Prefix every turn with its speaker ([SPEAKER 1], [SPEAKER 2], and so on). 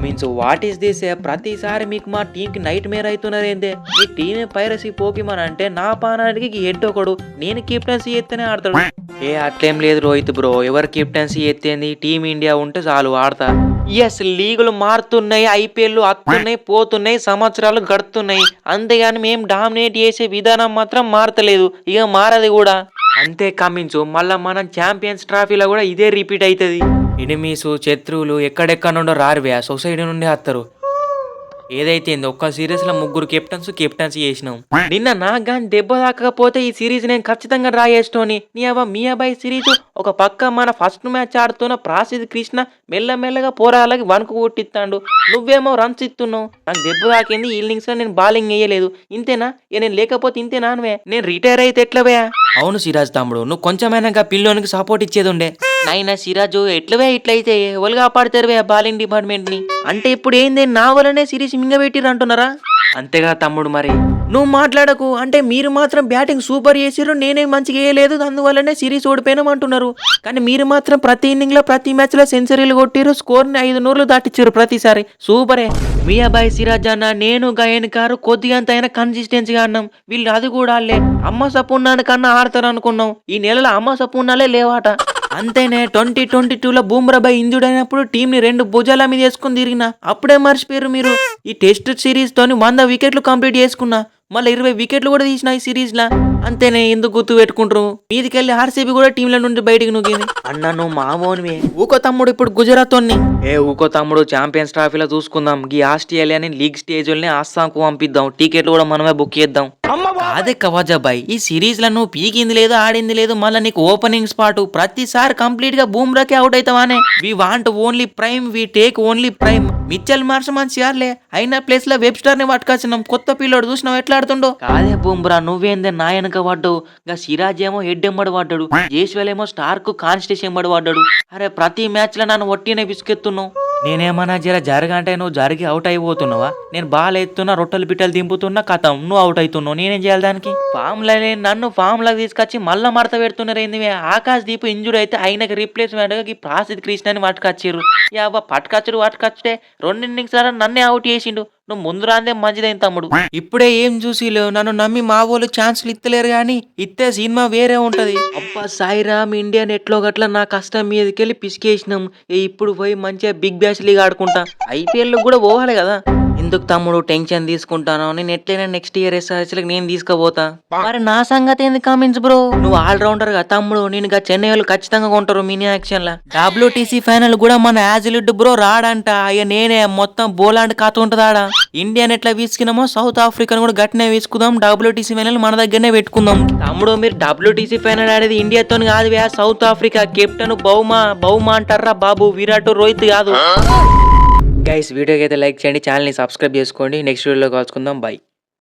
[SPEAKER 1] Cummins what is this? ప్రతిసారి మీకు మా టీంకి నైట్ మేర్ అవుతున్నారేందే? మీ టీమే పైరసీ పోకిమన్ అంటే నా పానానికి ఎట్టొకడు నేను కెప్టెన్సీ ఎత్తేనే ఆడతాడు. అట్లేం లేదు రోహిత్ బ్రో, ఎవరు కెప్టెన్సీ ఎత్తేంది టీం ఇండియా ఉంటే చాలు ఆడతా. ఎస్, లీగులు మారుతున్నాయి, ఐపీఎల్ వస్తున్నాయి పోతున్నాయి, సంవత్సరాలు గడుతున్నాయి, అంతేగాని మేము డామినేట్ చేసే విధానం మాత్రం మారతలేదు, ఇక మారది కూడా. అంతే కమిన్స్, మళ్ళా మనం ఛాంపియన్స్ ట్రాఫీలో కూడా ఇదే రిపీట్ అవుతుంది. ఎనిమీస్ శత్రువులు ఎక్కడెక్కడ నుండో రారువే, సొసైటీ నుండి వస్తారు. ఏదైతే ఒక్క సిరీస్ లో 3 కెప్టెన్సీ చేసినాం. నిన్న నాకు కానీ దెబ్బ తాకపోతే ఈ సిరీస్ నేను ఖచ్చితంగా డ్రా చేసినోని. మీ అబ్బాయి సిరీస్ ఒక పక్క మన ఫస్ట్ మ్యాచ్ ఆడుతున్న ప్రాసిద్ కృష్ణ మెల్లమెల్లగా పోరాలకి వణుకు కొట్టిస్తాడు, నువ్వేమో రన్స్ ఇస్తున్నావు. నాకు దెబ్బ తాకింది, ఇన్నింగ్స్ లో నేను బౌలింగ్ వేయలేదు, ఇంతేనా? నేను లేకపోతే ఇంతేనా? నేను రిటైర్ అయితే ఎట్లవే? అవును సిరాజ్ తమ్ముడు, నువ్వు కొంచెమైనా పిల్లోనికి సపోర్ట్ ఇచ్చేది ఉండే. నాయన సిరాజు, ఎట్లవే ఇట్లయితే ఎవరు కాపాడతారువే బౌలింగ్ డిపార్ట్మెంట్ ని? అంటే ఇప్పుడు ఏంది, నా వల్లనే సిరీస్ మింగబెట్టిర్రు అంటున్నారా? అంతేగా తమ్ముడు, మరి నువ్వు మాట్లాడకు. అంటే మీరు మాత్రం బ్యాటింగ్ సూపర్ చేసిర్రు, నేనేం మంచిగా వేయలేదు, అందువల్లనే సిరీస్ ఓడిపోయినాం అంటున్నారు. కానీ మీరు మాత్రం ప్రతి ఇన్నింగ్ లో ప్రతి మ్యాచ్ లో సెంచరీలు కొట్టిరు, స్కోర్ ని 500 దాటిచ్చారు ప్రతిసారి. సూపరే. మీ అబ్బాయి సిరాజ్ అన్న, నేను గయన్ కారు కొద్దిగా అయినా కన్సిస్టెన్సీగా అన్నాం. వీళ్ళు అది కూడా ఆడలే. అమ్మ సపున్నాను కన్నా ఆడతారు అనుకున్నాం, ఈ నెలలో అమ్మ సపున్నాలే లేవాట. అంతేనే 2022లో బూమ్రాబాయ్ ఇంజూర్డ్ అయినప్పుడు టీం ని 2 భుజాల మీద వేసుకుని తిరిగిన, అప్పుడే మర్చిపోయారు మీరు. ఈ టెస్ట్ సిరీస్ తోని 100 వికెట్లు కంప్లీట్ చేసుకున్నా, మళ్ళీ 20 వికెట్లు కూడా తీసిన ఈ సిరీస్ లా. అంతేనే, ఎందుకు గుర్తు పెట్టుకుంటారు? మీదికెళ్ళి ఆర్సీబీ కూడా టీంల నుండి బయటికి నూకింది. అన్న నువ్వు మామోనివే. ఊకో తమ్ముడు, ఇప్పుడు గుజరాత్ తోని. ఊకో తమ్ముడు, ఛాంపియన్స్ ట్రాఫీలో చూసుకుందాం. ఈ ఆస్ట్రేలియాని లీగ్ స్టేజ్ ని ఆస్సాంకు పంపిద్దాం, టికెట్లు కూడా మనమే బుక్ చేద్దాం. అదే కవాజాబాయ్, ఈ సిరీస్ లో నువ్వు పీకింది లేదు, ఆడింది లేదు, మళ్ళీ నీకు ఓపెనింగ్ స్పాట్ ప్రతిసారి కంప్లీట్ గా బూమ్రాకే అవుట్ అవుతావానే. We want only prime, we take only prime. Mitchell Marsh మంచి ఆడలే, అయిన ప్లేస్ లో వెబ్స్టర్ ని పట్టుకొచ్చినాం. కొత్త పిల్లోడు చూసినావు ఎట్లా ఆడుతుండో. కాదే బూమ్రా, నువ్వేందే నా వెనక పడ్డావు? గా సిరాజ్ ఏమో హెడ్ ఎంబడి పడ్డాడు, జేస్వేల్ ఏమో స్టార్ కు కాన్స్టేషన్ ఎంబడి పడ్డాడు. అరే ప్రతి మ్యాచ్ లో నన్ను ఒట్టినే విసుకెత్తున్నావు. నేనేమన్నా జరగంటే నువ్వు జరిగి అవుట్ అయిపోతున్నావా? నేను బాల్ ఎత్తున్నా, రొట్టెలు పిట్టలు దింపుతున్నా, కథం నువ్వు అవుట్ అవుతున్నావు. నేనేం చేయాలి దానికి? ఫామ్ లో నన్ను ఫామ్ లాగా తీసుకొచ్చి మళ్ళా మడత పెడుతున్నారు ఏంది? ఆకాశ్ దీప్ ఇంజురీ అయితే ఆయనకి రీప్లేస్మెంట్ గా ఈ ప్రాసిద్ కృష్ణని పట్టుకొచ్చారు. పట్టుకొచ్చుడే 2 ఇన్నింగ్స్ నన్నే అవుట్ చేసిండు. నువ్వు ముందు రాందే మంచిదైంది తమ్ముడు. ఇప్పుడే ఏం చూసిలేవు, నన్ను నమ్మి మా వాళ్ళు ఛాన్సులు ఇత్తలేరు, గానీ ఇత్తే సినిమా వేరే ఉంటది. అబ్బా సాయిరామ్, ఇండియన్ ఎట్లో గట్ల నా కష్టం మీదకెళ్ళి పిసికేసినాం. ఇప్పుడు పోయి మంచిగా బిగ్ బ్యాష్ లీగ్ ఆడుకుంటా, ఐపీఎల్ కూడా పోవాలి కదా. ఎందుకు తమ్ముడు టెన్షన్ తీసుకుంటాను? నేను ఎట్లయినా నెక్స్ట్ ఇయర్ ఎస్ఆర్ఎస్ నేను తీసుకుపోతా. మరి నా సంగతి ఏంది కమిన్స్ బ్రో? నువ్వు ఆల్రౌండర్ గా తమ్ముడు, నేను చెన్నై వాళ్ళు ఖచ్చితంగా కొంటారు మినీ యాక్షన్ లా. WTC ఫైనల్ కూడా మన యాజిలిడ్ బ్రో రాడంట. అయ్యా నేనే మొత్తం బోలాంటి కథ ఉంటదాడా. ఇండియన్ ఎట్లా వీసుకున్నామో సౌత్ ఆఫ్రికాను కూడా గట్టినే వీసుకుందాం. WTC ఫైనల్ మన దగ్గరనే పెట్టుకుందాం. తమ్ముడు మీరు WTC ఫైనల్ ఆడేది ఇండియాతో కాదు, సౌత్ ఆఫ్రికా. కెప్టెన్ బౌమా అంటారా బాబు, విరాట్ రోహిత్ కాదు. గైస్ వీడియోకి అయితే లైక్ చేయండి, ఛానల్ని సబ్స్క్రైబ్ చేసుకోండి. నెక్స్ట్ వీడియోలో కలుసుకుందాం, బై.